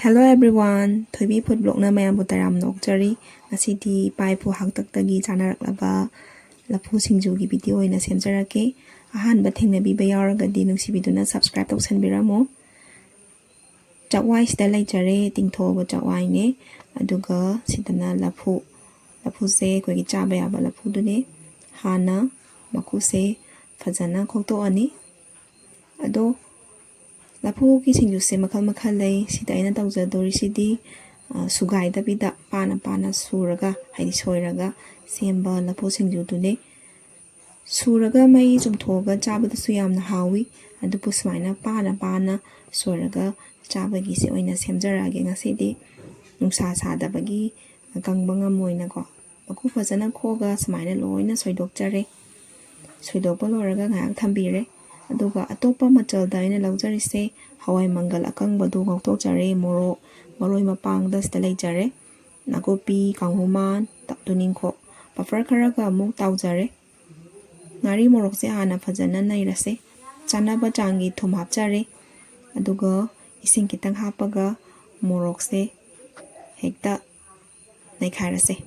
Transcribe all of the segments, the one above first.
Hello everyone, Thoibi food blog na mayam butaram nokjari. Asidi pai pu hangtaktagi chanarak Lafu Singju gi video ina semjarake. Ahan bathing na biba yauragadi nungsibiduna subscribe tawsanbiramo. Chawai sida laijare tingthoba chawai ne. Aduga sidana lafu se koigi chaba yaba lafu dune. Hana maku se fajana khokto ani. Ado Lafu ki singju se makal lay sida ina tawjadori sidi sugai da bida pana suraga haidi soiraga semba lafu singju dune suraga mai jumthoga chabada su yamna hawi adupu sumaina pana soiraga chabagi se oina semjarage ngasidi nungsa sadabagi kangba ngamoina ko maku fajana khoga sumaina loina soidokjare soidokpa loraga ngak thambire aduga atopa machalda ina lawjarise hawai mangal akangba du ngautojare moroi mapangda sida leijare nagopi kanghuman taptuningkho pafar kharaga amuk tawjare ngari morok se hana fajana nairase chanaba changi thum hapjare aduga ising kitang hapaga morok se hekta naikharase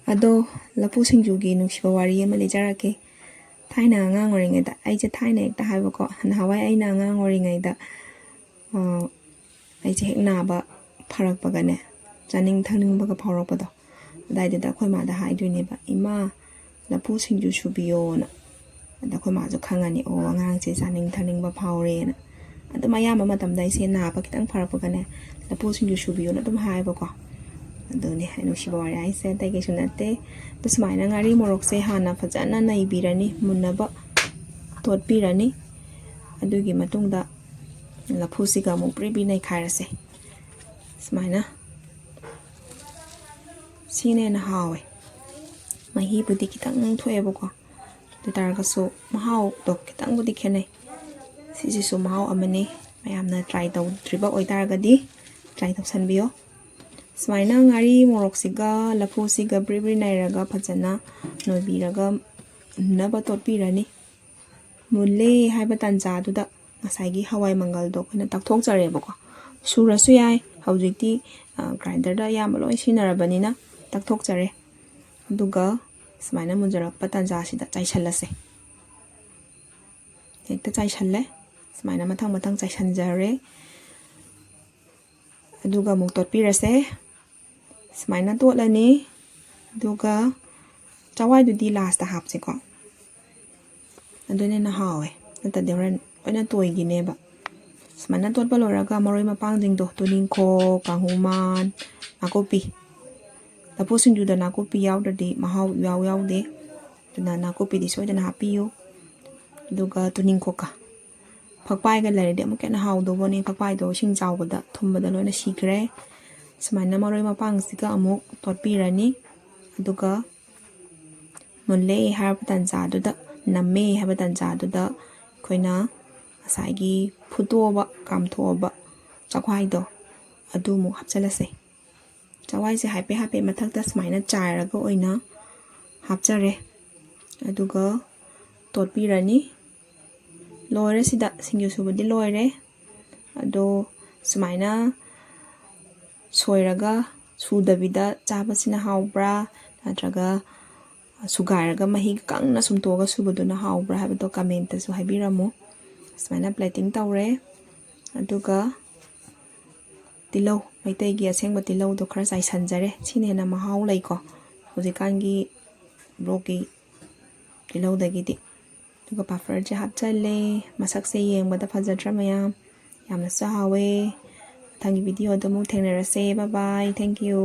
ado lafu singju gi nungsiba wari ama lejarake Thaina ngang oringaida aije thaina ekta haibako hawai aina ngang oringaida aije heknaba pharakpagane chaning thangning baga phaurakpado daida khoi ma da haiduineba ima lafu singju subiyo na da khoi ma jo khangani o ngang che chaning thangning ba phaure na aduma yama matam dai se na ba kitang pharakpagane lafu singju subiyo na dum haibako adone hainu shibawari aise dai ke sunate Tusmaina ngari morok se hana fajana naibirani munaba totpirani adugi matungda lafu siga mu pribi nai khairase smaina sine na hawe mahi budi kitang thoebako detarga so mahau to kitang budi khenai sisi so mahau amane mayamna try taw triba oitargadi try tawsanbiyo Smaina ngari morok siga lafu siga bribi nairaga fajana noibiraga naba totpirani mulle haiba tanja duda ngasagi hawai mangal do khona takthokjarebako surasu yai haujikti grinder da yam loi sinarabanina takthokjare duga smaina munjarak patanja sida chaisallase ekta chaisalle smaina mathang chaisanjare aduga muk totpirase Smaina totlani duga chawai dudi last da hapse ko adune na hawe nata deran oina toigineba smaina totpa loraga moroi mapang jingdo tuningkho kanghuman nakopi lafu singju da nakopi yaudadi mahau yaude tuna nakopi di soidana hapiyo duga tuningkho ka phakpai ga laride amuk na haudo boni phakpai do sing chawbada thumbada loina sikre Smaina maroi mapang siga amuk totpirani aduga munle harba tanja duda namme haba tanja duda khoina asagi phutoba kamthoba chakwai do adu mu hapchalase chawai se hape mathakta smaina chairaga oina hapchare aduga totpirani loire sida singju subudi loire ado smaina soiraga sudabida chabasina haubra natraga sugairaga mahi kangna sumtoga subuduna haubra habado comment su haibiramo smaina plating tawre aduga tilau maitai gi asengba tilau do khara sai sanjare sine na mahau laiko hojikangi broki tilau dagidi duga pafar je hapchale masak se yengbada phajatra mayam yamna sahawe Thangi video do mu thengnarase bye bye thank you